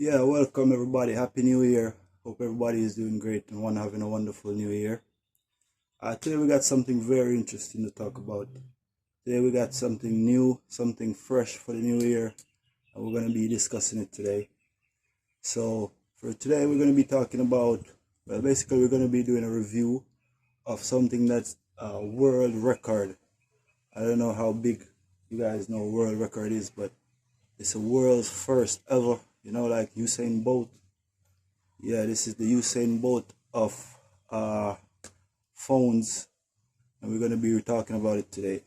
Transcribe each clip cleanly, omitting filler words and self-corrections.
Yeah, welcome everybody. Happy New Year. Hope everybody is doing great and having a wonderful New Year. Today we got something very interesting to talk about. Today we got something new, something fresh for the new year, and we're going to be discussing it today. So for today we're going to be talking about, well, basically we're going to be doing a review of something that's a world record. I don't know how big you guys know world record is, but it's a world's first ever. You know, like Usain Bolt. Yeah, this is the Usain Bolt of phones, and we're going to be talking about it today.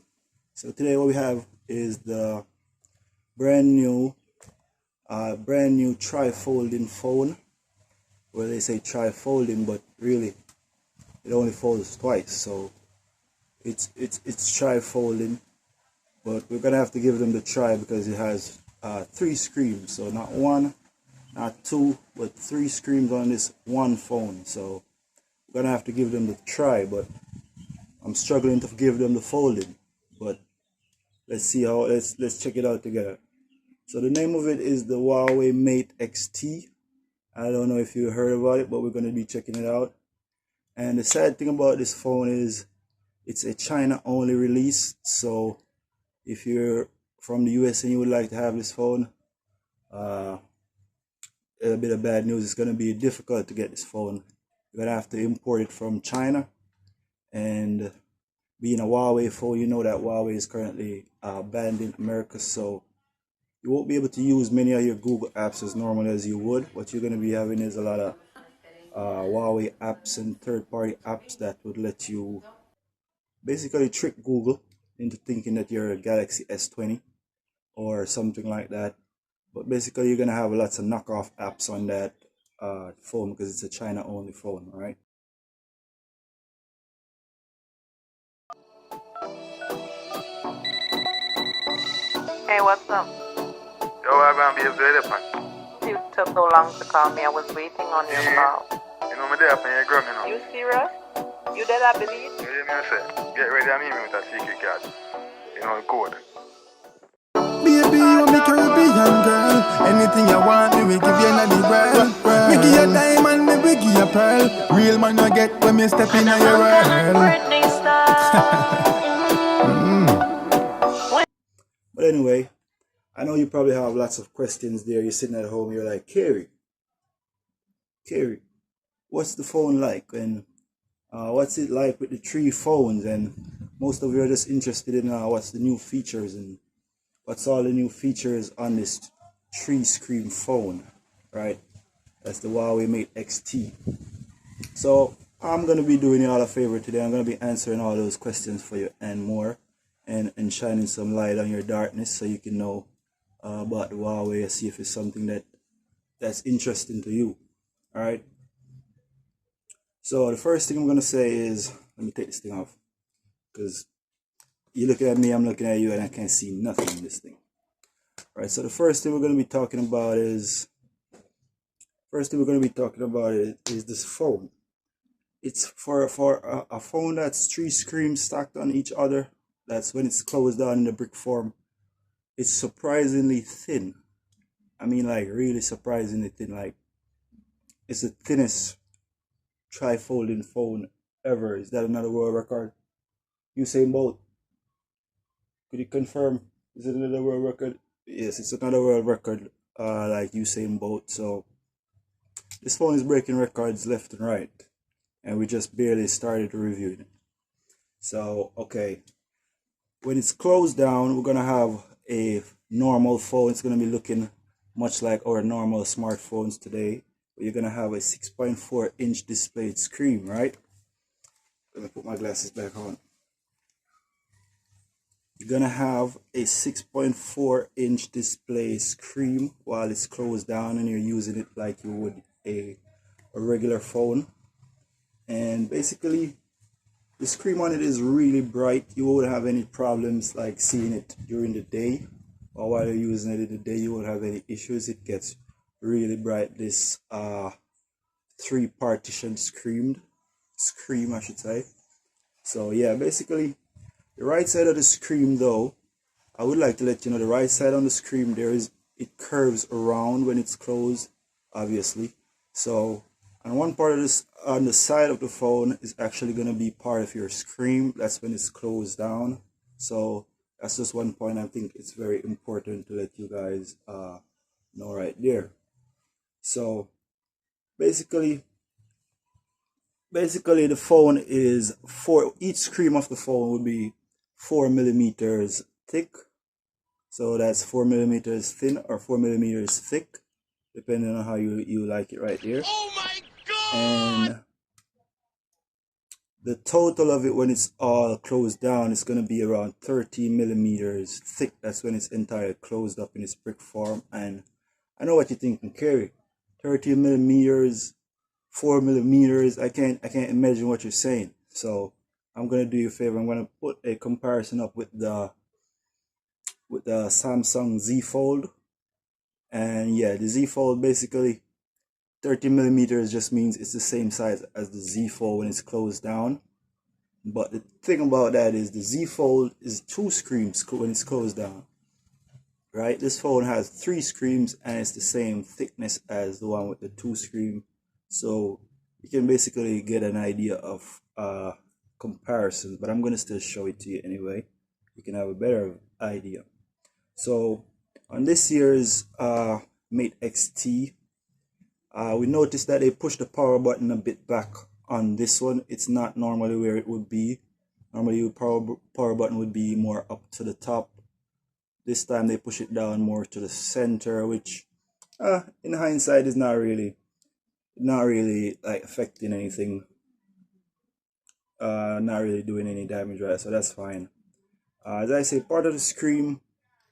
So today what we have is the brand new tri-folding phone. Where they say tri-folding, but really it only folds twice. So it's tri-folding, but we're gonna have to give them the try because it has 3 screens. So not one, not two, but 3 screens on this one phone. So we're gonna have to give them the try, but I'm struggling to give them the folding. But let's see how let's check it out together. So the name of it is the Huawei Mate XT. I don't know if you heard about it, but we're gonna be checking it out. And the sad thing about this phone is it's a China only release. So if you're from the US and you would like to have this phone, a bit of bad news. It's going to be difficult to get this phone. You're going to have to import it from China. And being a Huawei phone, you know that Huawei is currently banned in America. So you won't be able to use many of your Google apps as normally as you would. What you're going to be having is a lot of Huawei apps and third-party apps that would let you basically trick Google into thinking that you're a Galaxy S20 or something like that. But basically you're gonna have lots of knockoff apps on that phone because it's a China only phone, right? Hey, what's up? Yo, I'm gonna be a good man. You took so long to call me. I was waiting on your call. You know me there up in your ground, you know. You serious? You did, I believe? You hear me I say? Get ready, I'm here with a secret card. You know the code. Baby, you make Caribbean girl. Anything you want, me will give you another world. Me give you diamond, me will give you pearl. Real man you get when me step in your world. But anyway, I know you probably have lots of questions there. You're sitting at home, you're like, Carrie, what's the phone like? And what's it like with the 3 phones? And most of you are just interested in what's the new features and what's all the new features on this 3-screen phone, right? That's the Huawei Mate XT. So I'm going to be doing you all a favor today. I'm going to be answering all those questions for you and more, and shining some light on your darkness so you can know about the Huawei and see if it's something that's interesting to you. All right. So the first thing I'm going to say is, let me take this thing off because you're looking at me, I'm looking at you, and I can't see nothing in this thing. All right. So the first thing we're going to be talking about is this phone. It's for a phone that's 3 screens stacked on each other. That's when it's closed down in the brick form. It's surprisingly thin. I mean, like really surprisingly thin. Like it's the thinnest tri-folding phone ever. Is that another world record? Usain Bolt, could you confirm? Is it another world record? Yes, it's another world record. Like Usain Bolt. So this phone is breaking records left and right, and we just barely started reviewing it. So okay, when it's closed down, we're gonna have a normal phone. It's gonna be looking much like our normal smartphones today. But you're gonna have a 6.4-inch displayed screen, right? Let me put my glasses back on. You're gonna have a 6.4-inch display screen while it's closed down and you're using it like you would a regular phone. And basically the screen on it is really bright. You won't have any problems like seeing it during the day, or while you're using it in the day you won't have any issues. It gets really bright. This 3 partition screen I should say. So yeah, basically the right side of the screen though, I would like to let you know the right side on the screen it curves around when it's closed, obviously. So on one part of this, on the side of the phone, is actually going to be part of your screen. That's when it's closed down. So that's just one point I think it's very important to let you guys know right there. So basically the phone is each screen of the phone would be 4 millimeters thick. So that's 4 millimeters thin or 4 millimeters thick, depending on how you like it right there. Oh my god! And the total of it when it's all closed down is going to be around 13 millimeters thick. That's when it's entirely closed up in its brick form. And I know what you're thinking, Kerry. 13 millimeters, 4 millimeters. I can't imagine what you're saying. So I'm gonna do you a favor. I'm gonna put a comparison up with the Samsung Z Fold. And yeah, the Z Fold basically 13 millimeters just means it's the same size as the Z Fold when it's closed down. But the thing about that is the Z Fold is 2 screens when it's closed down. Right? This phone has 3 screens and it's the same thickness as the one with the 2 screen. So you can basically get an idea of comparison, but I'm going to still show it to you anyway. You can have a better idea. So on this year's Mate XT, we noticed that they pushed the power button a bit back on this one. It's not normally where it would be. Normally the power button would be more up to the top. This time they push it down more to the center, which in hindsight is not really like affecting anything, not really doing any damage, right? So that's fine. As I say, part of the screen,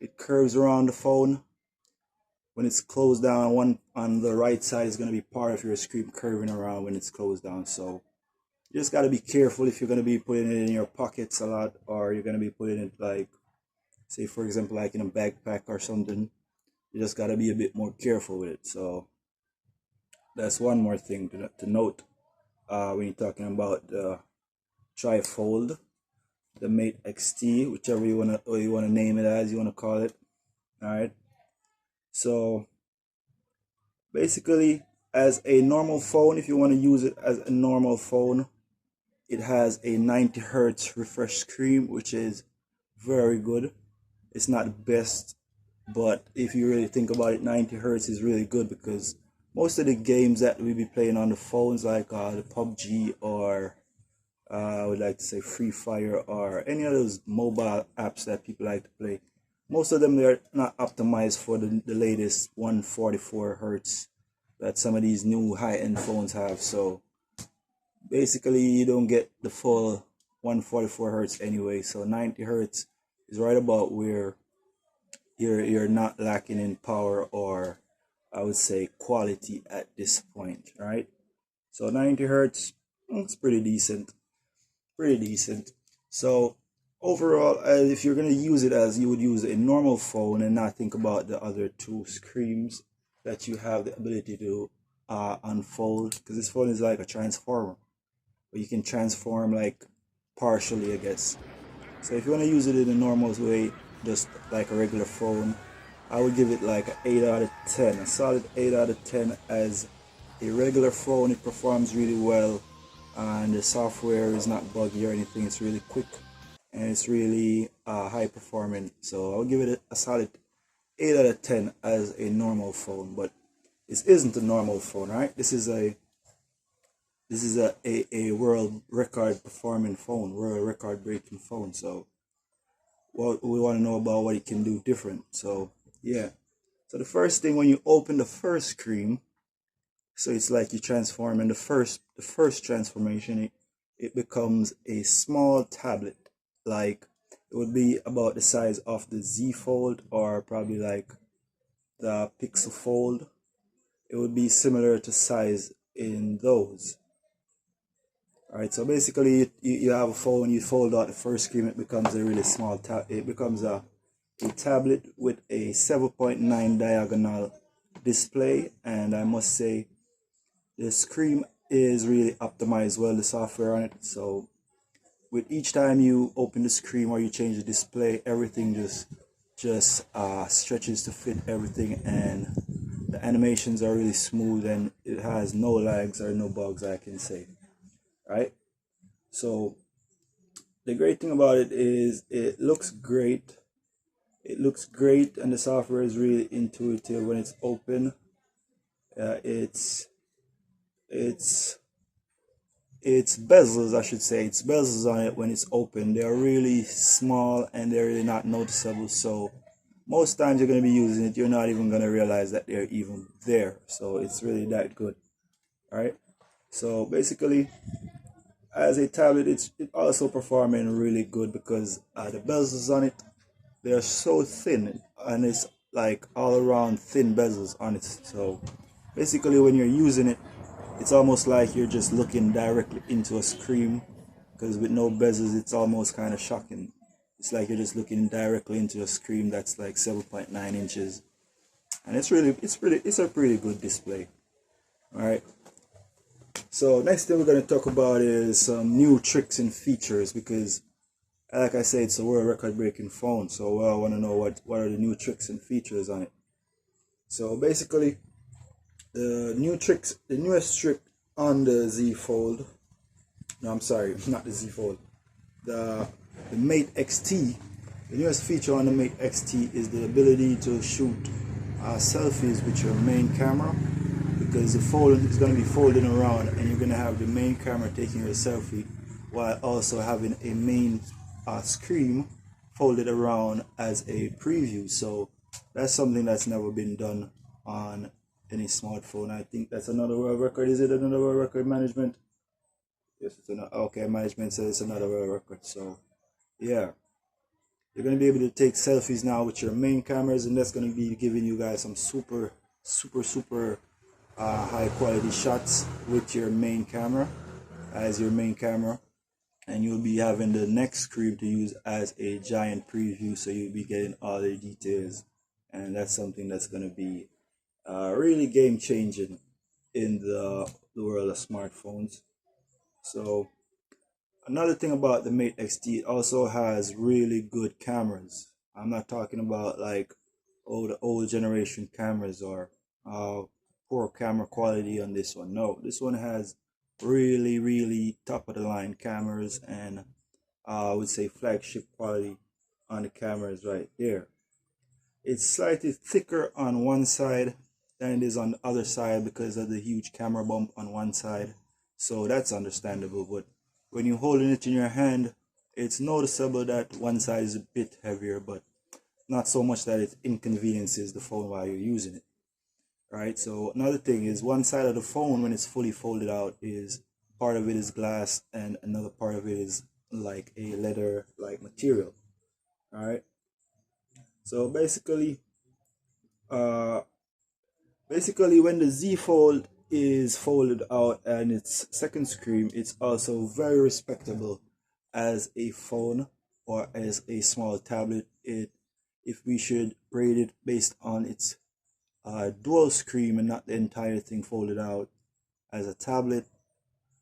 it curves around the phone. When it's closed down, one on the right side is going to be part of your screen curving around when it's closed down. So you just got to be careful if you're going to be putting it in your pockets a lot, or you're going to be putting it like, say for example, like in a backpack or something. You just got to be a bit more careful with it. So that's one more thing to note when you're talking about the trifold, the Mate XT, whichever you wanna name it as, you wanna call it. All right. So basically, as a normal phone, if you want to use it as a normal phone, it has a 90 hertz refresh screen, which is very good. It's not the best, but if you really think about it, 90 hertz is really good because most of the games that we be playing on the phones, like the PUBG or I would like to say Free Fire or any of those mobile apps that people like to play, most of them they're not optimized for the latest 144 hertz that some of these new high-end phones have. So basically you don't get the full 144 hertz anyway. So 90 hertz is right about where you're not lacking in power or I would say quality at this point, right? So 90 hertz, it's pretty decent. So overall, if you're going to use it as you would use a normal phone and not think about the other 2 screens that you have the ability to unfold, because this phone is like a transformer, but you can transform like partially, I guess. So if you want to use it in a normal way, just like a regular phone, I would give it like an 8 out of 10, a solid 8 out of 10 as a regular phone. It performs really well and the software is not buggy or anything. It's really quick and it's really high performing. So I'll give it a solid 8 out of 10 as a normal phone, but this isn't a normal phone, right? This is a world record performing phone, world record breaking phone. So well, we want to know about what it can do different. So yeah. So the first thing, when you open the first screen, so it's like you transform in the first transformation, it becomes a small tablet. Like it would be about the size of the Z Fold or probably like the Pixel Fold. It would be similar to size in those. Alright, so basically you have a phone, you fold out the first screen, it becomes a really small it becomes a tablet with a 7.9 diagonal display, and I must say the screen is really optimized well, the software on it. So with each time you open the screen or you change the display, everything just stretches to fit everything, and The animations are really smooth and it has no lags or no bugs, I can say. Right? So the great thing about it is it looks great. It looks great and the software is really intuitive when it's open. It's bezels, I should say. It's bezels on it when it's open. They're really small and they're really not noticeable. So most times you're going to be using it, you're not even going to realize that they're even there. So it's really that good. All right. So basically, as a tablet, it's also performing really good because the bezels on it, they're so thin and it's like all around thin bezels on it. So basically, when you're using it, it's almost like you're just looking directly into a screen, because with no bezels it's almost kind of shocking. It's like you're just looking directly into a screen that's like 7.9 inches, and it's a pretty good display. All right, so next thing we're going to talk about is some new tricks and features, because like I said, it's a world record breaking phone, so I want to know what are the new tricks and features on it. So basically, the newest trick on the Z Fold, no, I'm sorry, not the Z Fold, the Mate XT, the newest feature on the Mate XT is the ability to shoot selfies with your main camera, because the phone is going to be folding around and you're going to have the main camera taking your selfie while also having a main screen folded around as a preview. So that's something that's never been done on any smartphone. I think that's another world record. Is it another world record, management? Yes, it's another. Okay, management says it's another world record. So yeah, you're gonna be able to take selfies now with your main cameras, and that's gonna be giving you guys some super high quality shots with your main camera as your main camera, and you'll be having the next screen to use as a giant preview, so you'll be getting all the details, and that's something that's gonna be really game changing in the world of smartphones. So another thing about the Mate XT, it also has really good cameras. I'm not talking about like the old generation cameras or poor camera quality on this one. No, this one has really top of the line cameras, and I would say flagship quality on the cameras right there. It's slightly thicker on one side than it is on the other side because of the huge camera bump on one side, so that's understandable. But when you're holding it in your hand, it's noticeable that one side is a bit heavier, but not so much that it inconveniences the phone while you're using it. Right? So another thing is, one side of the phone when it's fully folded out is part of it is glass and another part of it is like a leather like material. All right. So basically when the Z Fold is folded out and its second screen, it's also very respectable as a phone or as a small tablet. If we should rate it based on its dual screen and not the entire thing folded out as a tablet,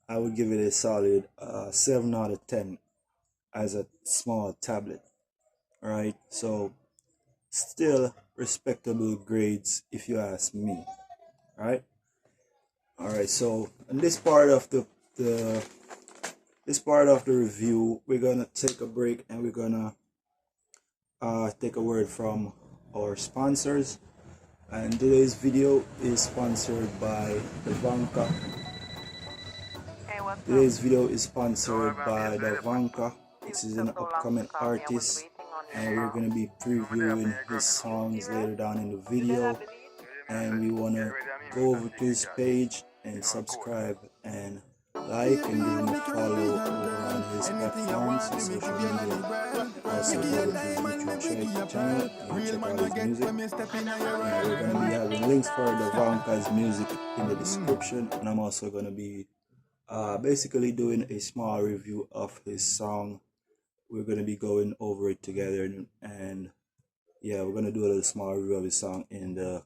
I would give it a solid 7 out of 10 as a small tablet. All right, so still respectable grades if you ask me. All right, so in this part of the review, we're gonna take a break and we're gonna take a word from our sponsors. And today's video is sponsored by Dahvanka. Hey, what's Today's up? video is sponsored by Dahvanka. This is an So long upcoming to call me. I was artist, waiting on and your we're call. going to be previewing his songs later down in the You did, I video. believe? And we want to go over to his page and subscribe and like and give him a follow over on his platforms and social media. Also go over to his YouTube channel and check out his music. And we're going to be having links for Dahvanka's music in the description, and I'm also going to be basically doing a small review of his song. We're going to be going over it together, and yeah, we're going to do a little small review of his song in the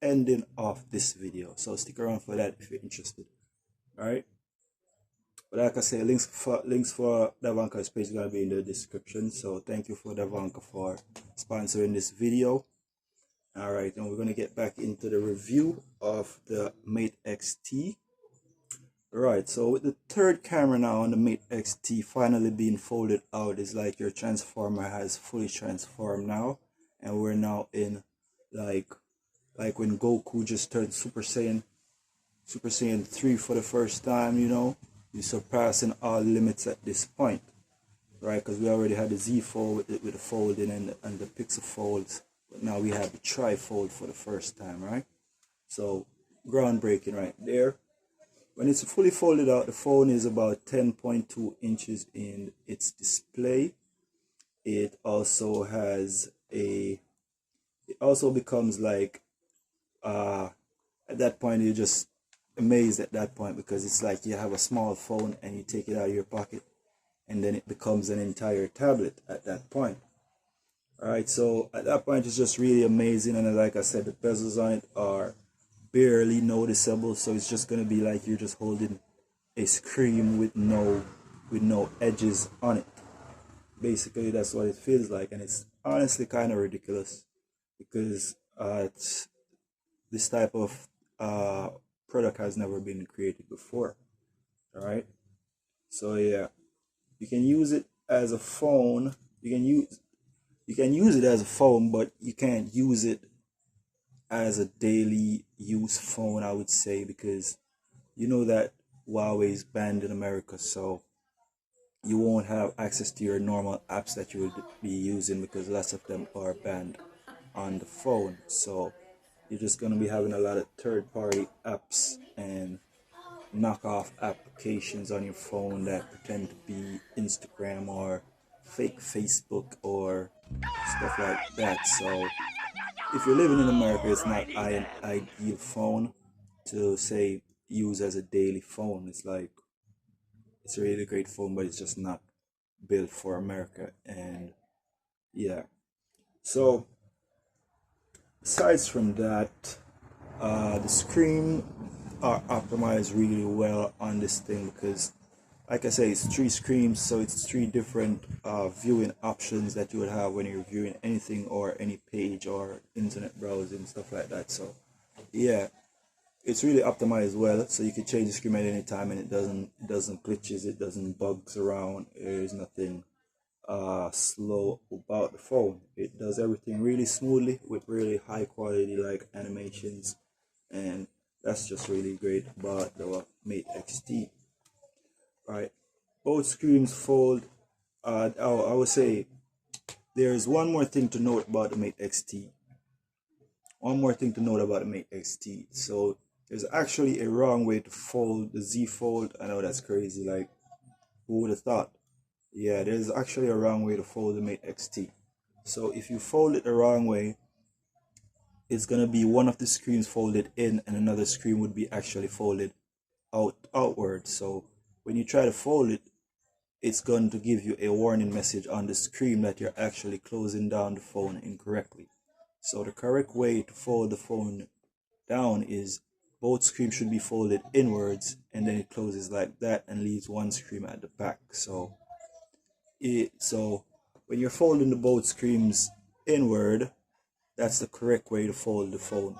ending of this video, so stick around for that if you're interested. All right, but like I say, links for Dahvanka's page is going to be in the description. So thank you for Dahvanka for sponsoring this video, All right, and we're going to get back into the review of the Mate XT. Right, so with the third camera now on the Mate XT finally being folded out, is like your transformer has fully transformed now, and we're now in like when Goku just turned Super Saiyan 3 for the first time, you know, you're surpassing all limits at this point, right? Because we already had the Z fold with the folding and the pixel folds, but now we have the tri-fold for the first time, right? So groundbreaking right there. When it's fully folded out, the phone is about 10.2 inches in its display. It also has it also becomes like, at that point you're just amazed at that point, because it's like you have a small phone and you take it out of your pocket and then it becomes an entire tablet at that point. Alright, so at that point it's just really amazing, and like I said, the bezels on it are barely noticeable, so it's just gonna be like you're just holding a screen with no edges on it. Basically that's what it feels like, and it's honestly kind of ridiculous, because this type of product has never been created before. All right, so yeah, you can use it as a phone. You can use it as a phone, but you can't use it as a daily use phone, I would say, because you know that Huawei is banned in America, so you won't have access to your normal apps that you would be using, because lots of them are banned on the phone. So you're just going to be having a lot of third-party apps and knockoff applications on your phone that pretend to be Instagram or fake Facebook or stuff like that. So if you're living in America, it's not an ideal phone to say use as a daily phone. It's like, it's a really great phone, but it's just not built for America. And yeah, so besides from that, the screen are optimized really well on this thing, because like I say, it's 3 screens, so it's 3 different viewing options that you would have when you're viewing anything or any page or internet browsing, stuff like that. So yeah, it's really optimized well, so you can change the screen at any time and it doesn't glitches, it doesn't bugs around, there's nothing slow about the phone. It does everything really smoothly with really high quality like animations, and that's just really great about the Mate XT. Right, both screens fold. I would say there's one more thing to note about the Mate XT. One more thing to note about the Mate XT. So there's actually a wrong way to fold the Z Fold. I know that's crazy. Like, who would have thought? Yeah, there's actually a wrong way to fold the Mate XT. So if you fold it the wrong way, it's gonna be one of the screens folded in and another screen would be actually folded outward. So when you try to fold it, it's going to give you a warning message on the screen that you're actually closing down the phone incorrectly. So the correct way to fold the phone down is both screens should be folded inwards, and then it closes like that and leaves one screen at the back. So when you're folding the both screens inward, that's the correct way to fold the phone,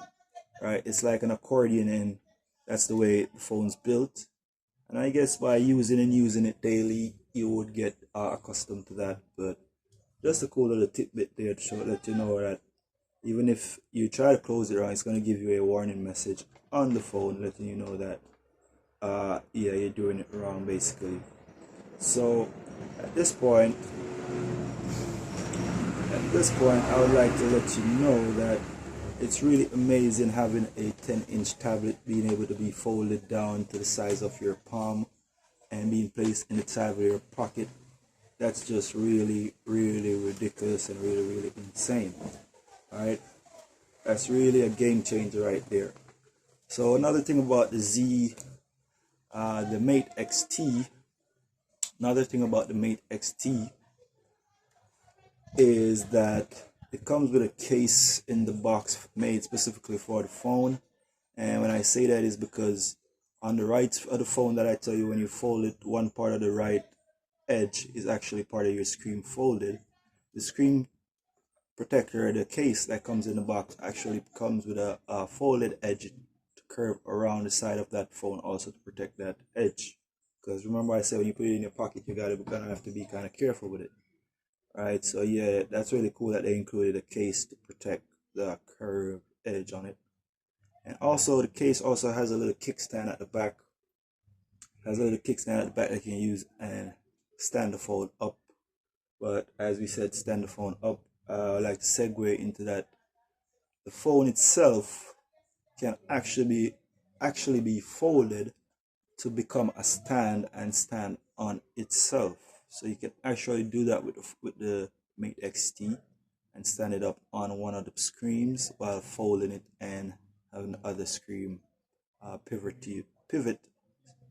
right? It's like an accordion, and that's the way the phone's built. And I guess by using it daily, you would get accustomed to that. But just a cool little tidbit there to let you know that even if you try to close it wrong, it's going to give you a warning message on the phone letting you know that yeah, you're doing it wrong, basically. So at this point, I would like to let you know that it's really amazing having a 10-inch tablet being able to be folded down to the size of your palm and being placed in the side of your pocket. That's just really, really ridiculous and really, really insane. Alright, that's really a game changer right there. So another thing about the Mate XT, is that it comes with a case in the box made specifically for the phone. And when I say that is because on the right of the phone that I tell you, when you fold it, one part of the right edge is actually part of your screen folded. The screen protector, the case that comes in the box, actually comes with a folded edge to curve around the side of that phone, also to protect that edge. Because remember I said when you put it in your pocket, you gotta have to be kind of careful with it. Right, so yeah, that's really cool that they included a case to protect the curved edge on it. And also the case also has a little kickstand at the back. Has a little kickstand at the back that you can use and stand the phone up. But as we said, stand the phone up. I like to segue into that. The phone itself can actually be folded to become a stand and stand on itself. So you can actually do that with the Mate XT and stand it up on one of the screens while folding it and having the other screen pivot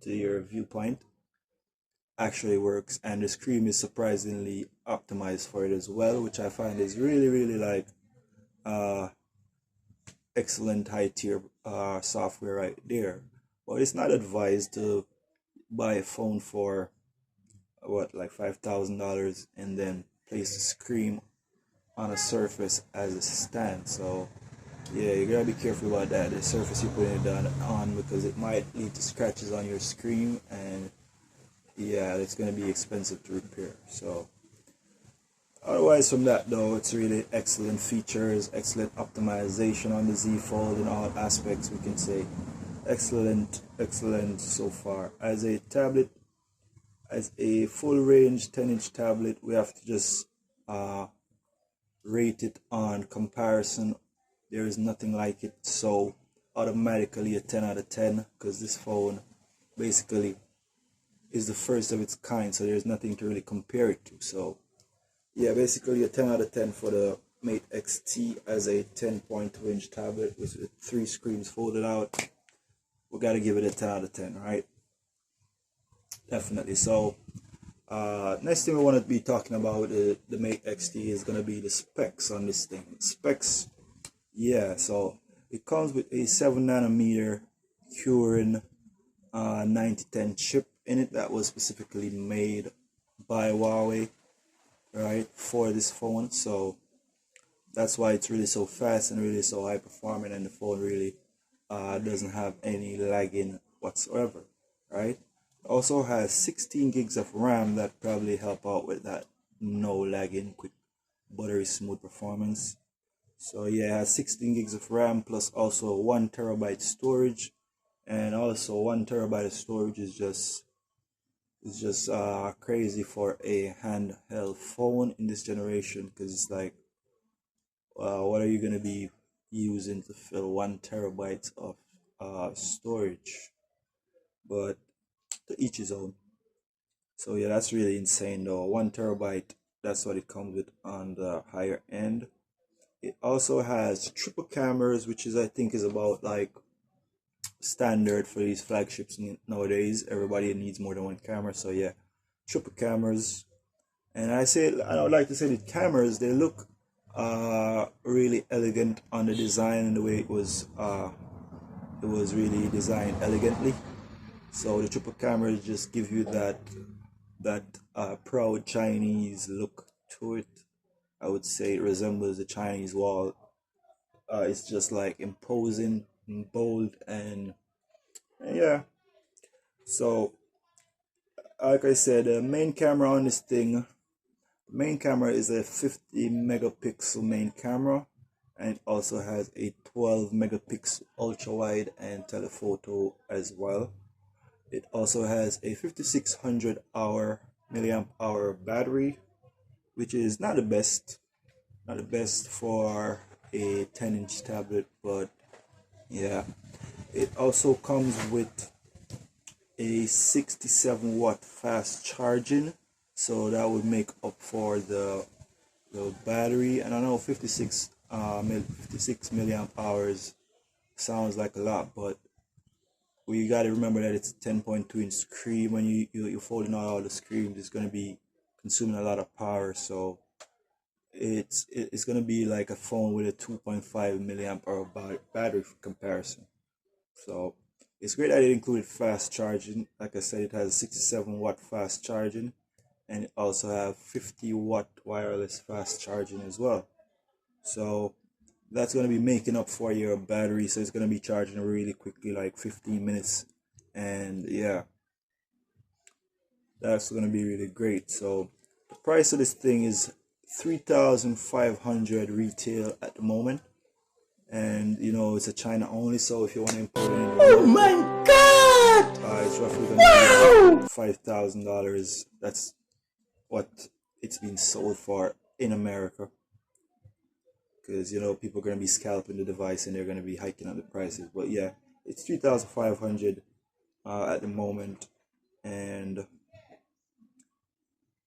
to your viewpoint. Actually works, and the screen is surprisingly optimized for it as well, which I find is really like excellent high tier software right there. But it's not advised to buy a phone for what, like $5,000 and then place the screen on a surface as a stand. So yeah, you gotta be careful about that. The surface you're putting it on, because it might lead to scratches on your screen, and yeah, it's gonna be expensive to repair. So otherwise from that though, it's really excellent features, excellent optimization on the Z Fold in all aspects. We can say excellent so far. As a tablet, as a full range 10-inch tablet, we have to just rate it on comparison. There is nothing like it, so automatically a 10 out of 10, because this phone basically is the first of its kind, so there's nothing to really compare it to. So yeah, basically a 10 out of 10 for the Mate XT as a 10.2-inch tablet with 3 screens folded out. We gotta give it a 10 out of 10, right? Definitely. So next thing we want to be talking about the Mate XT is gonna be the specs on this thing. Specs, yeah. So it comes with a 7nm Kirin 9010 chip in it that was specifically made by Huawei, right, for this phone. So that's why it's really so fast and really so high performing, and the phone really doesn't have any lagging whatsoever, right? It also has 16 gigs of RAM that probably help out with that no lagging, quick, buttery smooth performance. So yeah, it has 16 gigs of RAM plus also 1 terabyte storage, and also 1 terabyte of storage is just crazy for a handheld phone in this generation, because it's like, what are you gonna be using to fill 1 terabyte of storage? But to each his own. So yeah, that's really insane though. 1 terabyte, that's what it comes with on the higher end. It also has triple cameras, which is, I think, is about like standard for these flagships nowadays. Everybody needs more than 1 camera, so yeah, triple cameras. And I would like to say the cameras, they look really elegant on the design, and the way it was really designed elegantly. So the triple cameras just give you that proud Chinese look to it. I would say it resembles the Chinese wall. It's just like imposing and bold, and yeah. So like I said, the main camera on this thing, main camera is a 50 megapixel main camera, and it also has a 12 megapixel ultra wide and telephoto as well. It also has a 5600 milliamp hour battery, which is not the best for a 10-inch tablet, but yeah. It also comes with a 67-watt fast charging, so that would make up for the battery. And I know 56 milliamp hours sounds like a lot, but we got to remember that it's a 10.2-inch screen. When you're folding out all the screens, it's going to be consuming a lot of power. So it's going to be like a phone with a 2.5 milliamp hour battery for comparison. So it's great that it included fast charging. Like I said, it has 67-watt fast charging, and it also have 50-watt wireless fast charging as well. So that's going to be making up for your battery. So it's going to be charging really quickly, like 15 minutes. And yeah, that's going to be really great. So the price of this thing is 3,500 retail at the moment. And you know, it's a China only, so if you want to import it into Oh my God! it's roughly going to be $5,000. That's what it's been sold for in America, because you know people are going to be scalping the device and they're going to be hiking up the prices. But yeah, it's 3,500 at the moment, and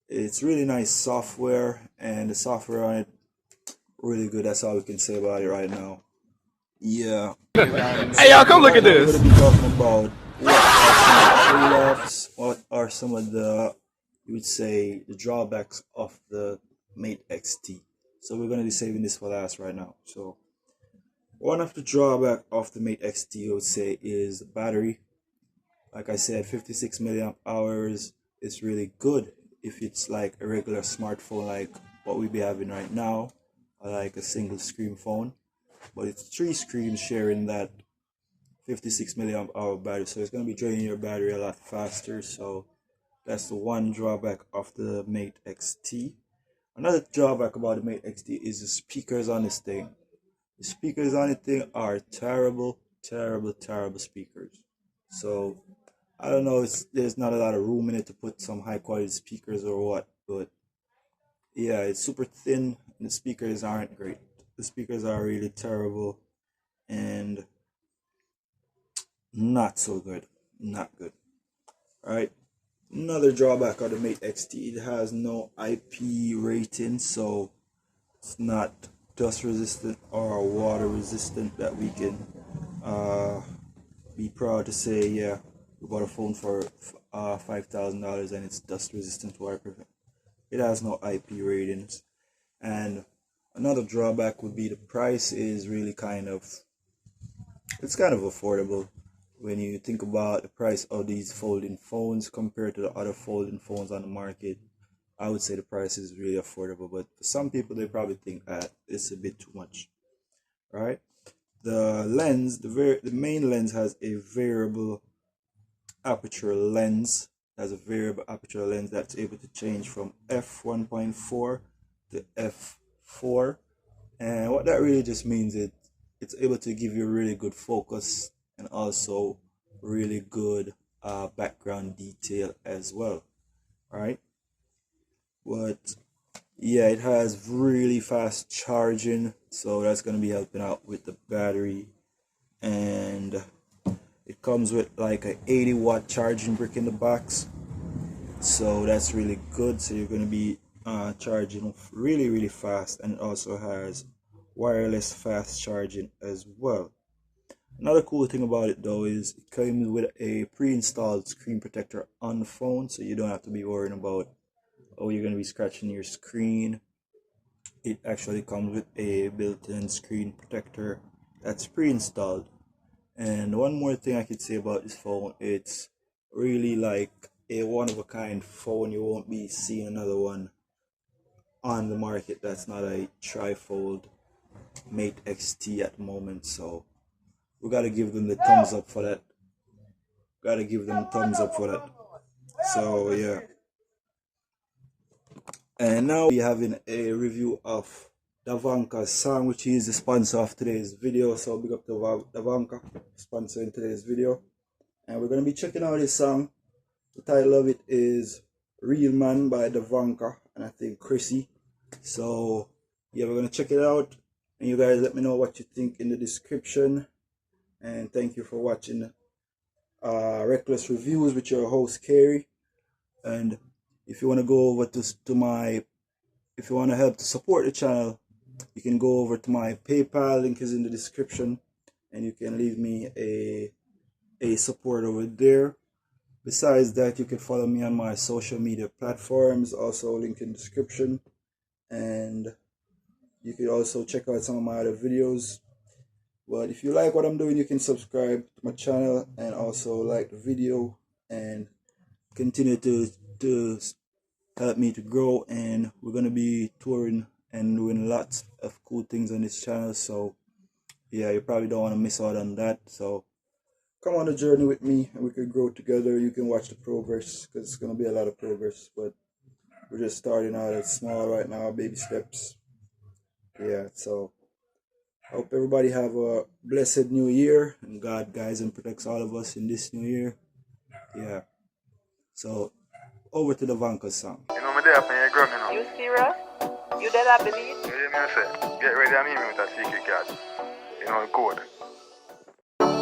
it's really nice software, and the software on it really good. That's all we can say about it right now. Yeah. Hey, y'all, come look at We're this. going to be talking about what are some of the, you would say, the drawbacks of the Mate XT. So we're going to be saving this for last right now. So one of the drawback of the Mate XT, I would say, is the battery. Like I said, 56 milliamp hours is really good if it's like a regular smartphone like what we be having right now, or like a single screen phone. But it's 3 screens sharing that 56 milliamp hour battery, so it's going to be draining your battery a lot faster. So that's the one drawback of the Mate XT. Another drawback about the Mate XT is the speakers on this thing. The speakers on this thing are terrible speakers. So I don't know, there's not a lot of room in it to put some high quality speakers or what, but yeah, it's super thin and the speakers aren't great. The speakers are really terrible and not so good. Not good. Alright. Another drawback of the Mate XT, it has no IP rating, so it's not dust resistant or water resistant that we can be proud to say, yeah, we bought a phone for $5,000 and it's dust resistant, waterproof. It has no IP ratings. And another drawback would be the price is really it's kind of affordable when you think about the price of these folding phones compared to the other folding phones on the market. I would say the price is really affordable, but for some people they probably think that it's a bit too much. Right? The lens, the main lens has a variable aperture lens. Has a variable aperture lens that's able to change from f1.4 to f4, and what that really just means is it's able to give you really good focus and also really good background detail as well. Right? But yeah, it has really fast charging, so that's going to be helping out with the battery. And it comes with like a 80-watt charging brick in the box, so that's really good. So you're going to be charging really fast, and it also has wireless fast charging as well. Another cool thing about it though is it comes with a pre-installed screen protector on the phone, so you don't have to be worrying about, oh, you're going to be scratching your screen. It actually comes with a built-in screen protector that's pre-installed. And one more thing I could say about this phone, it's really like a one-of-a-kind phone. You won't be seeing another one on the market that's not a trifold Mate XT at the moment. So we gotta give them the thumbs up for that. Gotta give them thumbs up for that. So yeah. And now we're having a review of Dahvanka's song, which is the sponsor of today's video. So big up to Dahvanka sponsoring today's video. And we're going to be checking out this song. The title of it is Real Man by Dahvanka and I think Chrissy. So yeah, we're going to check it out. And you guys let me know what you think in the description. And thank you for watching Reckless Reviews with your host Carey. And if you want to go over if you want to help to support the channel, you can go over to my PayPal, link is in the description, and you can leave me a support over there. Besides that, you can follow me on my social media platforms, also link in the description, and you can also check out some of my other videos. But if you like what I'm doing, you can subscribe to my channel and also like the video and continue to help me to grow. And we're going to be touring and doing lots of cool things on this channel. So yeah, you probably don't want to miss out on that. So come on a journey with me and we can grow together. You can watch the progress because it's going to be a lot of progress, but we're just starting out at small right now, baby steps. Yeah, so I hope everybody have a blessed new year and God guides and protects all of us in this new year. Yeah. So over to the Dahvanka song. You know me there for your ground, you know. You serious? You that I believe? You hear me I say? Get ready, I'm here with a secret card. You know the code.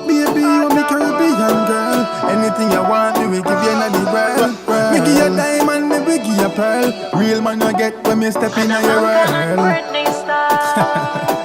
Baby, you me Caribbean girl. Anything you want, me will give you another world. Me give you diamond, me will give you pearl. Real man you get when me step in your world. Birthday star.